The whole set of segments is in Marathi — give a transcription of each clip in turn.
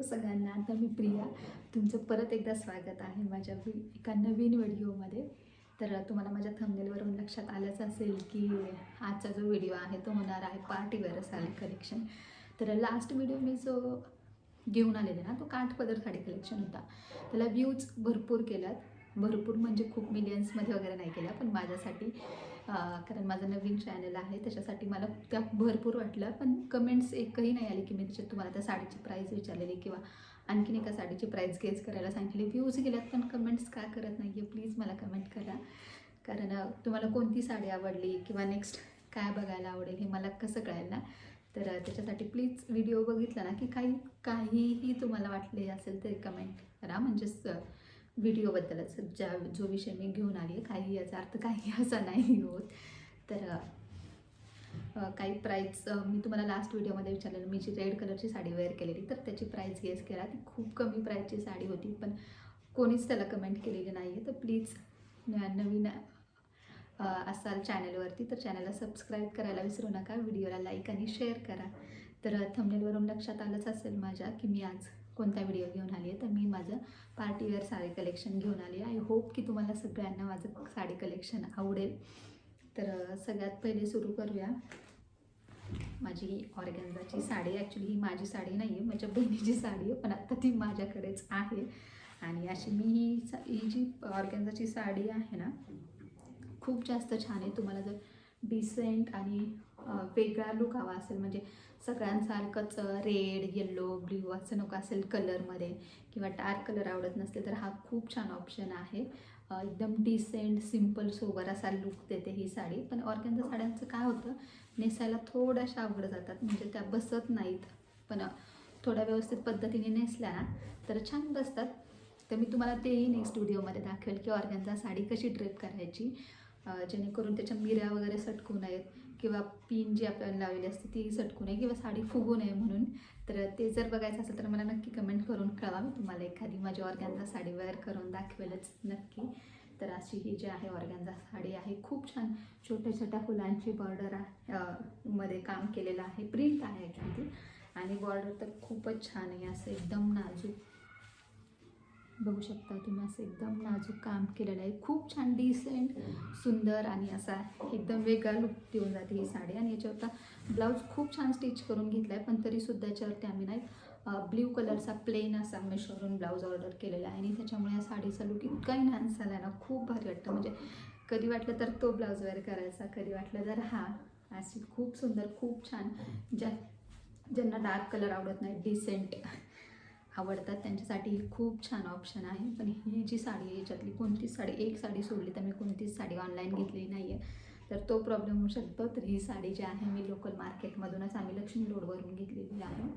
सगळ्यांना. आता मी प्रिया, तुमचं परत एकदा स्वागत आहे माझ्या एका नवीन व्हिडिओमध्ये. तर तुम्हाला माझ्या थंबनेलवरून लक्षात आलंच असेल की आजचा जो व्हिडिओ आहे तो होणार आहे पार्टी वेअर साडी कलेक्शन. तर लास्ट व्हिडिओ मी जो घेऊन आलेले ना तो काठपदर साडी कलेक्शन होता. त्याला व्ह्यूज भरपूर केल्यात, भरपूर म्हणजे खूप मिलियन्समध्ये वगैरे नाही केल्या, पण माझ्यासाठी कारण माझं नवीन चॅनल आहे त्याच्यासाठी मला त्या भरपूर वाटलं. पण कमेंट्स एकही नाही आली की मी त्याच्यात तुम्हाला त्या साडीची प्राईस विचारलेली किंवा आणखीन एका साडीची प्राईस गेस करायला सांगितली. व्ह्यूज गेल्यात पण कमेंट्स का करत नाही आहे, प्लीज मला कमेंट करा. कारण तुम्हाला कोणती साडी आवडली किंवा नेक्स्ट काय बघायला आवडेल हे मला कसं कळेल ना. तर त्याच्यासाठी प्लीज व्हिडिओ बघितला ना की काहीही तुम्हाला वाटले असेल तर कमेंट करा. म्हणजेच व्हिडिओबद्दलच जो विषय मी घेऊन आली आहे, काही याचा अर्थ काही असा नाही होत. तर काही प्राईस मी तुम्हाला लास्ट व्हिडिओमध्ये विचारलेलं, मी जी रेड कलरची साडी वेअर केलेली तर त्याची प्राईस गेस केला. ती खूप कमी प्राईसची साडी होती, पण कोणीच त्याला कमेंट केलेली नाही आहे. तर प्लीज नवीन असाल चॅनलवरती तर चॅनलला सबस्क्राईब करायला विसरू नका, व्हिडिओला लाईक आणि शेअर करा. तर थंबनेलवरून लक्षात आलंच असेल माझ्या की मी आज कोणता व्हिडिओ घेऊन आली आहे. तर मी माझं पार्टीवेअर साडी कलेक्शन घेऊन आली आहे. आय होप की तुम्हाला सगळ्यांना माझं साडी कलेक्शन आवडेल. तर सगळ्यात पहिले सुरू करूया. माझी ऑर्गॅन्झाची साडी, ॲक्च्युली ही माझी साडी नाही आहे, माझ्या बहिणीची साडी आहे, पण आत्ता ती माझ्याकडेच आहे. आणि अशी मी ही जी ऑर्गॅन्झाची साडी आहे ना खूप जास्त छान आहे. तुम्हाला जर डिसेंट आणि वेगळा लुक हवा असेल, म्हणजे सगळ्यांसारखंच रेड येल्लो ब्ल्यू असं नको असेल कलरमध्ये किंवा डार्क कलर आवडत नसते, तर हा खूप छान ऑप्शन आहे. एकदम डिसेंट सिम्पल सोबर असा लुक देते ही साडी. पण ऑर्गॅन्झा साड्यांचं काय होतं, नेसायला थोड्याशा अवघड जातात, म्हणजे त्या बसत नाहीत. पण थोड्या व्यवस्थित पद्धतीने नेसल्या ना तर छान बसतात. तर मी तुम्हाला तेही नेक्स्ट व्हिडिओमध्ये दाखवेल की ऑर्गॅन्झा साडी कशी ड्रेप करायची जेणेकरून त्याच्या मिऱ्या वगैरे सटकू नयेत किंवा पिन जी आपल्याला लावलेली असते ती सटकू नये किंवा साडी फुगू नये म्हणून. तर ते जर बघायचं असेल तर मला नक्की कमेंट करून कळवा, मी तुम्हाला एखादी माझी ऑर्गॅन्झा साडी वेअर करून दाखवेलच नक्की. तर अशी ही जी आहे ऑर्गॅन्झा साडी आहे, खूप छान छोट्या छोट्या फुलांची बॉर्डर मध्ये काम केलेलं आहे, प्रिंट आहे ॲक्च्युली ती. आणि बॉर्डर तर खूपच छान आहे, असं एकदम नाजूक बघू शकता तुम्ही, असं एकदम नाजूक काम केलेलं आहे. खूप छान डिसेंट सुंदर आणि असा एकदम वेगळा लुक देऊन जाते ही साडी. आणि याच्यावरता ब्लाऊज खूप छान स्टिच करून घेतला आहे, पण तरीसुद्धा याच्यावरती आम्ही नाही ब्ल्यू कलरचा प्लेन असा मेशवरून ब्लाऊज ऑर्डर केलेला आहे. आणि त्याच्यामुळे या साडीचा लुक इतका इन्हान्स झाला ना, खूप भारी वाटतं. म्हणजे कधी वाटलं तर तो ब्लाऊज वेअर करायचा, कधी वाटलं तर हा. अशी खूप सुंदर खूप छान. ज्यांना डार्क कलर आवडत नाही, डिसेंट आवडतात, त्यांच्यासाठी ही खूप छान ऑप्शन आहे. पण ही जी साडी आहे याच्यातली कोणतीच साडी, एक साडी सोडली तर मी कोणतीच साडी ऑनलाईन घेतलेली नाही आहे, तर तो प्रॉब्लेम होऊ शकतो. तर ही साडी जी आहे मी लोकल मार्केटमधूनच आम्ही लक्ष्मी रोडवरून घेतलेली आहे.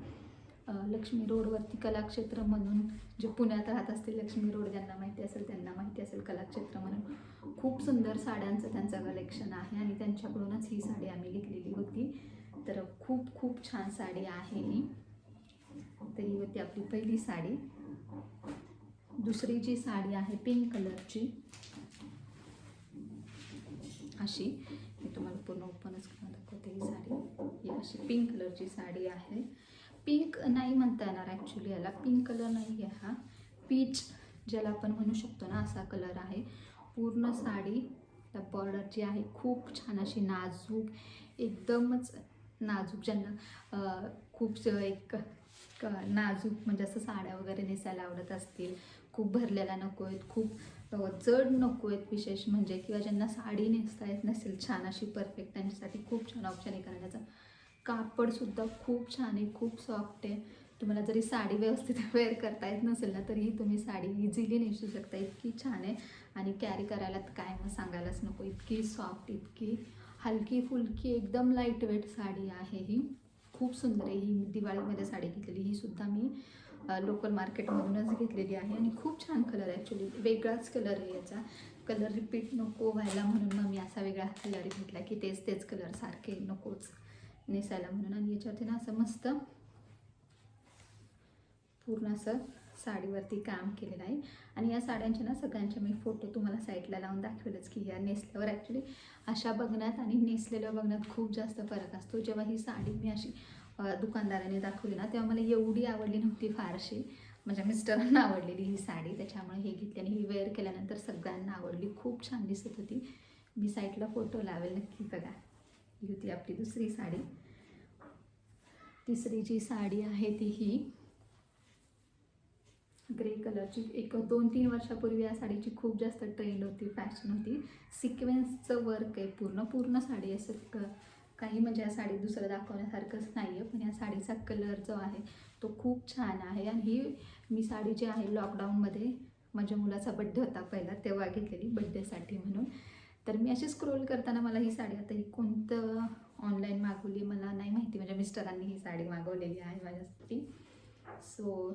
लक्ष्मी रोडवरती कलाक्षेत्र म्हणून, जे पुण्यात राहत असतील लक्ष्मी रोड ज्यांना माहिती असेल त्यांना माहिती असेल, कलाक्षेत्र म्हणून खूप सुंदर साड्यांचं त्यांचं कलेक्शन आहे आणि त्यांच्याकडूनच ही साडी आम्ही घेतलेली होती. तर खूप खूप छान साडी आहे ही. तर ही होती आपली पहिली साडी. दुसरी जी साडी आहे पिंक कलरची, अशी मी तुम्हाला पूर्ण ओपनच करून दाखवते. ही साडी, ही अशी पिंक कलरची साडी आहे. पिंक नाही म्हणता येणार ॲक्च्युली, याला पिंक कलर नाही आहे हा, पीच ज्याला आपण म्हणू शकतो ना असा कलर आहे. पूर्ण साडी त्या बॉर्डरची आहे, खूप छान अशी नाजूक, एकदमच नाजूक. ज्यांना खूप एक नाजूक म्हणजे असं साड्या वगैरे नेसायला आवडत असतील, खूप भरलेल्या नको आहेत, खूप जड नको आहेत विशेष म्हणजे, किंवा ज्यांना साडी नेसता येत नसेल छान अशी परफेक्ट, त्यांच्यासाठी खूप छान ऑप्शन आहे. कारण त्याचं कापडसुद्धा खूप छान आहे, खूप सॉफ्ट आहे. तुम्हाला जरी साडी व्यवस्थित वेअर करता येत नसेल ना तरीही तुम्ही साडी इझिली नेसू शकता, इतकी छान आहे. आणि कॅरी करायला तर काय मग सांगायलाच नको, इतकी सॉफ्ट, इतकी हलकी फुलकी, एकदम लाईट वेट साडी आहे ही. खूप सुंदर आहे ही. दिवाळीमध्ये साडी घेतलेली, ही सुद्धा मी लोकल मार्केटमधूनच घेतलेली आहे. आणि खूप छान कलर आहे ॲक्च्युली, वेगळाच कलर आहे याचा. कलर रिपीट नको व्हायला म्हणून मग मी असा वेगळा कलर घेतला की तेच कलर सारखे नकोच नेसायला म्हणून. आणि याच्यावरती ना असं मस्त पूर्ण असं साडीवरती काम केलेलं आहे. आणि या साड्यांचे ना सगळ्यांचे मी फोटो तुम्हाला साईडला लावून दाखवेलच की या नेसल्यावर ॲक्च्युली अशा बघण्यात आणि नेसलेल्या बघण्यात खूप जास्त फरक असतो. जेव्हा ही साडी मी अशी दुकानदाराने दाखवली ना, तेव्हा मला एवढी आवडली नव्हती फारशी. माझ्या मिस्टरांना आवडलेली ही साडी, त्याच्यामुळे हे घेतली आणि ही वेअर केल्यानंतर सगळ्यांना आवडली. खूप छान दिसत होती. मी साईडला फोटो लावेल नक्की बघा. ही होती आपली दुसरी साडी. तिसरी जी साडी आहे ती ही ग्रे कलरची. एक 2-3 वर्षापूर्वी या साडीची खूप जास्त ट्रेंड होती, फॅशन होती. सिक्वेन्सचं वर्क आहे पूर्ण साडी असं काही म्हणजे या साडीत दुसरं दाखवण्यासारखंच नाही आहे. पण या साडीचा कलर जो आहे तो खूप छान आहे. आणि ही मी साडी जी आहे लॉकडाऊनमध्ये माझ्या मुलाचा बड्डे होता पहिला, तेव्हा घेतलेली बड्डेसाठी म्हणून. तर मी अशी स्क्रोल करताना मला ही साडी, आता ही कोणतं ऑनलाईन मागवली मला नाही माहिती, माझ्या मिस्टरांनी ही साडी मागवलेली आहे माझ्यासाठी. सो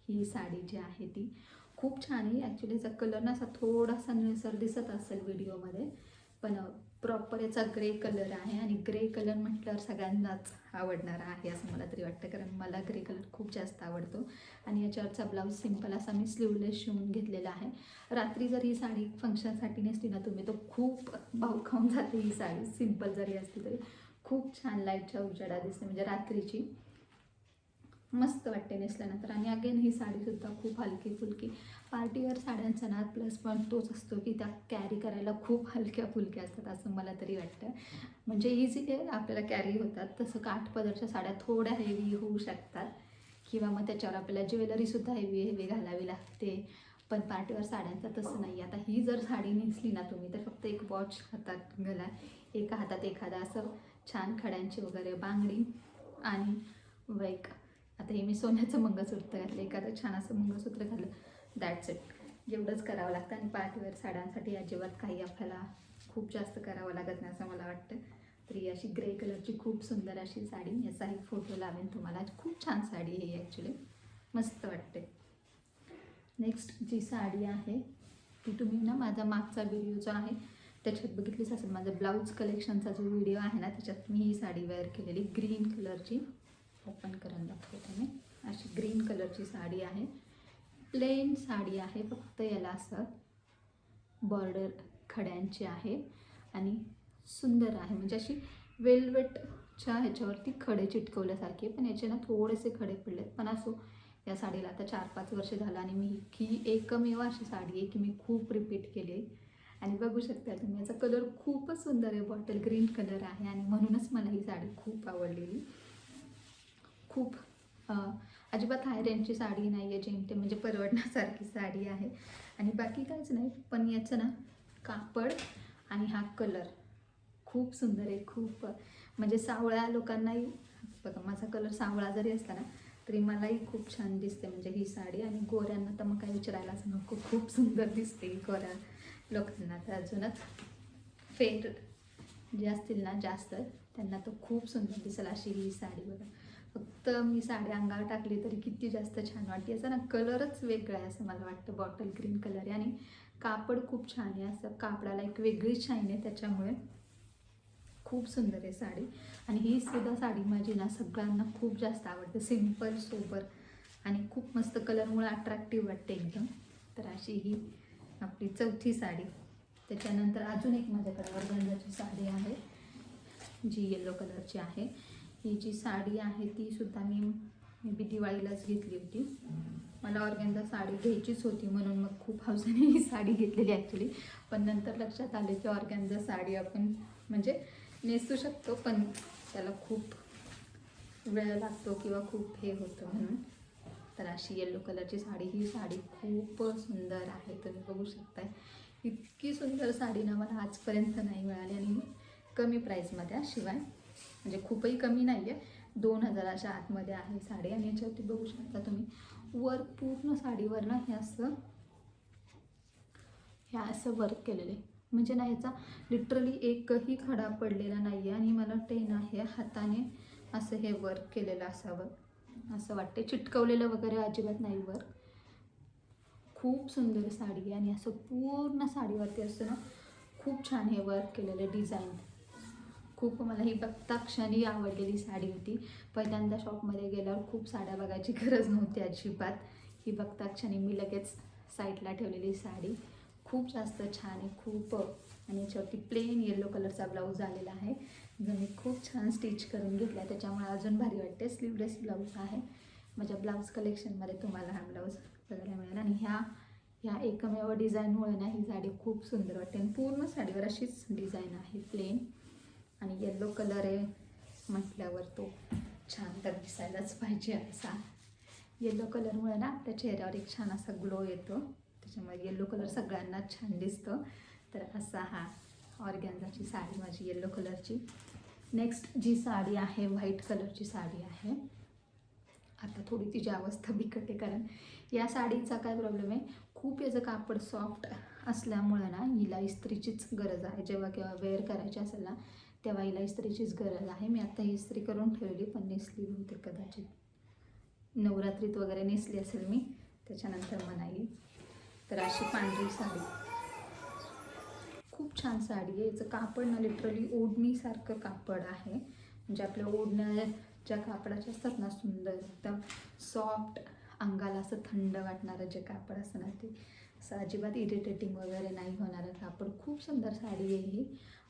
ही साडी जी आहे ती खूप छान आहे. ॲक्च्युली याचा कलर ना असा थोडासा निळसर दिसत असेल व्हिडिओमध्ये, पण प्रॉपर याचा ग्रे कलर आहे. आणि ग्रे कलर म्हटल्यावर सगळ्यांनाच आवडणार आहे असं मला तरी वाटतं, कारण मला ग्रे कलर खूप जास्त आवडतो. आणि याच्यावरचा ब्लाऊज सिंपल असा मी स्लीवलेस शिवून घेतलेला आहे. रात्री जर ही साडी फंक्शनसाठी नेसली ना तुम्ही, तो खूप भाव खाऊन जाते ही साडी. सिंपल जरी असली तरी खूप छान लाईटच्या उजेडात दिसते, म्हणजे रात्रीची मस्त वाटते नेसल्यानंतर. आणि अगेन ही साडीसुद्धा खूप हलकी फुलकी. पार्टीवेअर साड्यांचा ना प्लस पॉईंट तोच असतो की त्या कॅरी करायला खूप हलक्या फुलक्या असतात असं मला तरी वाटतं. म्हणजे इझिली आपल्याला कॅरी होतात. तसं काठपदरच्या साड्या थोड्या हेवी होऊ शकतात, किंवा मग त्याच्यावर आपल्याला ज्वेलरीसुद्धा हेवी घालावी लागते. पण पार्टीवेअर साड्यांचं तसं नाही. आता ही जर साडी नेसली ना तुम्ही, तर फक्त एक वॉच हातात घाला, एका हातात एखादा असं छान खड्यांची वगैरे बांगडी, आणि वेक आता हे मी सोन्याचं मंगळसूत्र घातलं, एखादं छान असं मंगळसूत्र घातलं, दॅट्स इट. एवढंच करावं लागतं. आणि पार्टीवेअर साड्यांसाठी अजिबात काही आपल्याला खूप जास्त करावं लागत नाही असं मला वाटतं. तर ही अशी ग्रे कलरची खूप सुंदर अशी साडी, याचाही फोटो लावेन तुम्हाला. खूप छान साडी आहे ही, ॲक्च्युली मस्त वाटते. नेक्स्ट जी साडी आहे ती तुम्ही ना माझा मागचा व्हिडिओ जो आहे त्याच्यात बघितलीच असेल. माझा ब्लाऊज कलेक्शनचा जो व्हिडिओ आहे ना, त्याच्यात मी ही साडी वेअर केलेली. ग्रीन कलरची, ओपन करून दाखवते मी. अशी ग्रीन कलरची साडी आहे. प्लेन साडी आहे, फक्त याला असं बॉर्डर खड्यांची आहे आणि सुंदर आहे. म्हणजे अशी वेलवेटच्या ह्याच्यावरती खडे चिटकवल्यासारखे, पण याचे ना थोडेसे खडे पडलेत. पण असो, या साडीला आता 4-5 वर्ष झालं आणि मी ही एकमेव अशी साडी आहे की मी खूप रिपीट केली. आणि बघू शकता तुम्ही, याचा कलर खूपच सुंदर आहे, बॉटल ग्रीन कलर आहे. आणि म्हणूनच मला ही साडी खूप आवडलेली. खूप अजिबात हाय रेंजची साडी नाही आहे, जेमते म्हणजे परवडण्यासारखी साडी आहे. आणि बाकी काहीच नाही, पण याचं ना कापड आणि हा कलर खूप सुंदर आहे. खूप म्हणजे सावळ्या लोकांनाही, बघा माझा कलर सावळा जरी असला ना तरी मलाही खूप छान दिसते म्हणजे ही साडी. आणि गोऱ्यांना तर मग काही विचारायलाच नको, खूप सुंदर दिसते गोऱ्या लोकांना. तर अजूनच फेर जे असतील ना जास्त, त्यांना तर खूप सुंदर दिसेल अशी ही साडी. बघा, फक्त मी साडी अंगावर टाकली तरी किती जास्त छान वाटते. याचा ना कलरच वेगळा आहे असं मला वाटतं. बॉटल ग्रीन कलर आहे आणि कापड खूप छान आहे. असं कापडाला एक वेगळी शाईन आहे, त्याच्यामुळे खूप सुंदर आहे साडी. आणि ही सुद्धा साडी माझी ना सगळ्यांना खूप जास्त आवडते. सिंपल सोबर आणि खूप मस्त कलरमुळे अट्रॅक्टिव्ह वाटते एकदम. तर अशी ही आपली चौथी साडी. त्याच्यानंतर अजून एक माझ्याकडे ऑर्गेन्झाची साडी आहे जी येलो कलरची आहे. ही जी साडी आहे ती सुद्धा मी दिवाळीलाच घेतली होती. मला ऑर्गेन्झा साडी घ्यायचीच होती म्हणून मग खूप हौसेने ही साडी घेतलेली ॲक्च्युली. पण नंतर लक्षात आले की ऑर्गेन्झा साडी आपण म्हणजे नेसू शकतो, पण त्याला खूप वेळ लागतो किंवा खूप हे होतं म्हणून. तर अशी येलो कलरची साडी, ही साडी खूप सुंदर आहे. तुम्ही बघू शकताय, इतकी सुंदर साडी ना मला आजपर्यंत नाही मिळाली. आणि कमी प्राईसमध्ये, शिवाय म्हणजे खूपही कमी नाही आहे, 2000च्या आतमध्ये आहे साडी. आणि याच्यावरती बघू शकता तुम्ही वर्क, पूर्ण साडीवर ना हे असं वर्क केलेलं आहे. म्हणजे ना याचा लिटरली एकही खडा पडलेला नाही आहे. आणि मला वाटते ना हे हाताने असं हे वर्क केलेलं असावं असं वाटते, चिटकवलेलं वगैरे अजिबात नाही वर्क. खूप सुंदर साडी आहे. आणि असं पूर्ण साडीवरती असं ना खूप छान हे वर्क केलेलं डिझाईन. खूप मला ही बघता क्षणी आवडलेली साडी होती. पहिल्यांदा शॉपमध्ये गेल्यावर खूप साड्या बघायची गरज नव्हती अजिबात. ही बघता क्षणी मी लगेच साईडला ठेवलेली साडी खूप जास्त छान आहे, खूप. आणि याच्यावरती प्लेन येलो कलरचा ब्लाऊज आलेला आहे. जो मी खूप छान स्टिच करून घेतला, त्याच्यामुळे अजून भारी वाटते. स्लीवलेस ब्लाऊज आहे माझ्या ब्लाऊज कलेक्शनमध्ये. तुम्हाला हा ब्लाऊज बघायला मिळेल आणि ह्या एकमेव डिझाईनमुळे ना ही साडी खूप सुंदर वाटते. आणि पूर्ण साडीवर अशीच डिझाईन आहे प्लेन, आणि येलो कलर आहे म्हटल्यावर तो छान तर दिसायलाच पाहिजे. असा येलो कलरमुळे ना आपल्या चेहऱ्यावर एक छान असा ग्लो येतो, त्याच्यामुळे येलो कलर सगळ्यांना छान दिसतो. तर असा हा ऑर्गॅन्झाची साडी माझी येलो कलरची. नेक्स्ट जी साडी आहे व्हाईट कलरची साडी आहे. आता थोडी तिची अवस्था बिकट आहे, कारण या साडीचा काय प्रॉब्लेम आहे, खूप याचं कापड सॉफ्ट असल्यामुळं ना हिला इस्त्रीचीच गरज आहे. जेव्हा केव्हा वेअर करायची असेल ना तेव्हा हिला इस्त्रीचीच गरज आहे. मी आता ही इस्त्री करून ठेवली, पण नेसली होते कदाचित नवरात्रीत वगैरे नेसली असेल मी, त्याच्यानंतर म्हणाली. तर अशी पांढरी साडी, खूप छान साडी आहे. याचं कापड ना लिटरली ओढणीसारखं कापड आहे. म्हणजे आपल्या ओढण्या ज्या कापडाच्या असतात ना सुंदर एकदम सॉफ्ट, अंगाला असं थंड वाटणारं जे कापड असतं ना, ते असं अजिबात इरिटेटिंग वगैरे नाही होणारं कापड. खूप सुंदर साडी आहे ही.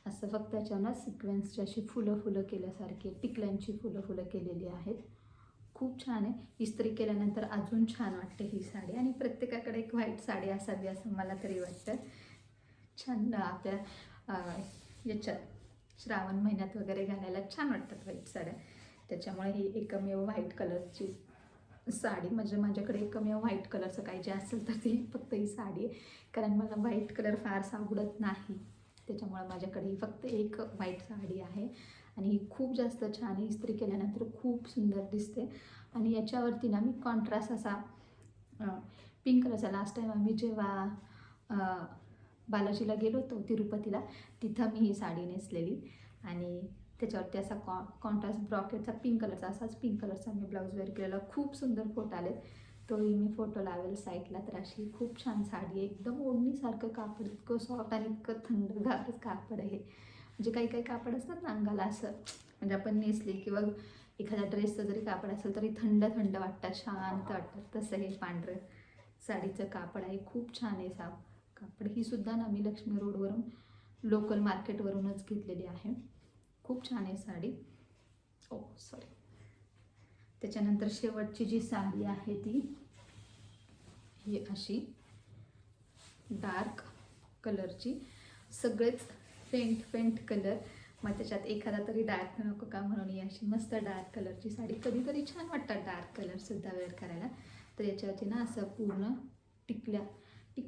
असं फक्त त्याच्यावर सिक्वेन्सची अशी फुलं केल्यासारखी टिकल्यांची फुलं केलेली आहेत. खूप छान आहे. इस्त्री केल्यानंतर अजून छान वाटते ही साडी. आणि प्रत्येकाकडे एक व्हाईट साडी असावी असं मला तरी वाटतं. छान आपल्या याच्यात श्रावण महिन्यात वगैरे घालायला छान वाटतात व्हाईट साड्या. त्याच्यामुळे ही एकमेव व्हाईट कलरची साडी, म्हणजे माझ्याकडे एकमेव व्हाईट कलरचं काही जे असेल तर ती फक्त ही साडी आहे. कारण मला व्हाईट कलर फारसा आवडत नाही, त्याच्यामुळे माझ्याकडे ही फक्त एक व्हाईट साडी आहे. आणि ही खूप जास्त छान आहे. इस्त्री केल्यानंतर खूप सुंदर दिसते. आणि याच्यावरती ना मी कॉन्ट्रास्ट असा पिंक कलरचा, लास्ट टाईम आम्ही जेव्हा बालाजीला गेलो होतो तिरुपतीला, तिथं मी ही साडी नेसलेली. आणि त्याच्यावरती असा कॉन्ट्रास्ट ब्रॉकेटचा पिंक कलरचा, असाच पिंक कलरचा मी ब्लाऊज वेअर केलेला. खूप सुंदर फोटो आले, तोही मी फोटो लावेल साईडला. तर अशी खूप छान साडी आहे. एकदम ओढणीसारखं कापड, इतकं सॉफ्ट आणि इतकं थंडगार कापड आहे. म्हणजे काही कापड असतात ना अंगाला असं, म्हणजे आपण नेसली किंवा एखाद्या ड्रेसचं जरी कापड असेल तरी थंड वाटतात, शांत वाटतात. तसं हे पांढरं साडीचं कापड आहे. खूप छान आहे कापड. ही सुद्धा ना मी लक्ष्मी रोडवरून लोकल मार्केटवरूनच घेतलेली आहे. खूप छान आहे साडी. सॉरी. त्याच्यानंतर शेवटची जी साडी आहे ती ही अशी डार्क कलरची, सगळेच पेंट कलर, मग त्याच्यात एखादा तरी डार्क नको का म्हणून ही अशी मस्त डार्क कलरची साडी. कधीतरी छान वाटतात डार्क कलरसुद्धा वेअर करायला. तर याच्यावरती ना असं पूर्ण टिकल्या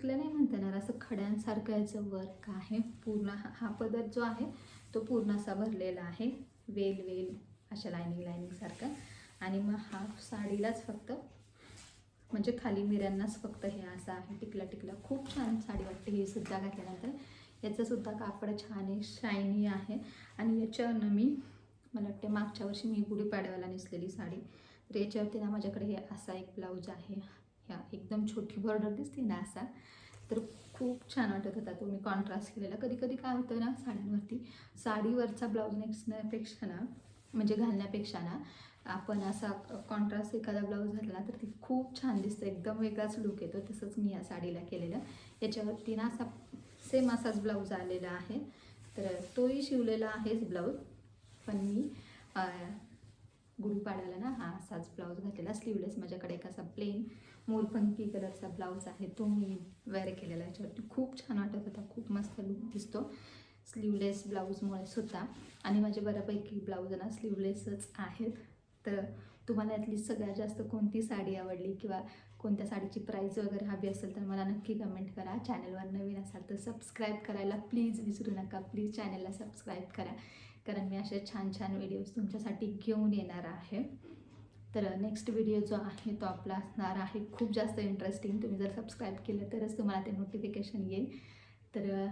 नाही म्हणता येणार, असं खड्यांसारखं याचं वर्क आहे. पूर्ण हा पदर जो आहे तो पूर्ण असा भरलेला आहे, वेल अशा लायनिंग सारखं. आणि मग हा साडीलाच फक्त, म्हणजे खाली मिऱ्यांनाच फक्त हे असं आहे टिकला. खूप छान साडी वाटते ही सुद्धा घातल्यानंतर. याचं सुद्धा कापड छान आहे, शायनी आहे. आणि याच्यावरनं मला वाटते मागच्या वर्षी मी गुढीपाडव्याला नेसलेली साडी. तर याच्यावरती ना माझ्याकडे हे असा एक ब्लाऊज आहे, ह्या एकदम छोटी बॉर्डर दिसते ना असा. तर खूप छान वाटत होता तो मी कॉन्ट्रास्ट केलेला. कधी काय होतं ना साड्यांवरती, साडीवरचा ब्लाऊज नेसण्यापेक्षा ना, म्हणजे घालण्यापेक्षा ना, आपण असा कॉन्ट्रास्ट एखादा ब्लाऊज घातला तर ती खूप छान दिसतं, एकदम वेगळाच लुक येतो. तसंच मी या साडीला केलेलं. याच्यावरती ना असा सेम असाच ब्लाऊज आलेला आहे. तर तोही शिवलेला आहेच ब्लाऊज, पण मी गुढीपाडव्याला ना हा असाच ब्लाऊज घातलेला, स्लीवलेस. माझ्याकडे एक असा प्लेन मोरपंखी कलरचा ब्लाऊज आहे, तो मी वेअर केलेला. याच्यावरती खूप छान वाटत होता, खूप मस्त लुक दिसतो स्लीवलेस ब्लाऊजमुळे सुद्धा. आणि माझे बऱ्यापैकी ब्लाऊज ना स्लीवलेसच आहेत. तर तुम्हाला यातली सगळ्यात जास्त कोणती साडी आवडली किंवा कोणत्या साडीची प्राईस वगैरे हवी असेल तर मला नक्की कमेंट करा. चॅनलवर नवीन असाल तर सबस्क्राईब करायला प्लीज विसरू नका. प्लीज चॅनलला सबस्क्राईब करा, कारण मी असे छान व्हिडिओज तुमच्यासाठी घेऊन येणार आहे. तर नेक्स्ट व्हिडिओ जो आहे तो आपला असणार आहे खूप जास्त इंटरेस्टिंग. तुम्ही जर सबस्क्राईब केलं तरच तुम्हाला ते नोटिफिकेशन येईल. तर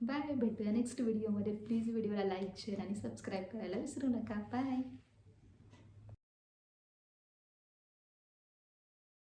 बाय, भेटूया नेक्स्ट व्हिडिओमध्ये. प्लीज व्हिडिओला लाईक, शेअर आणि सबस्क्राईब करायला विसरू नका. बाय.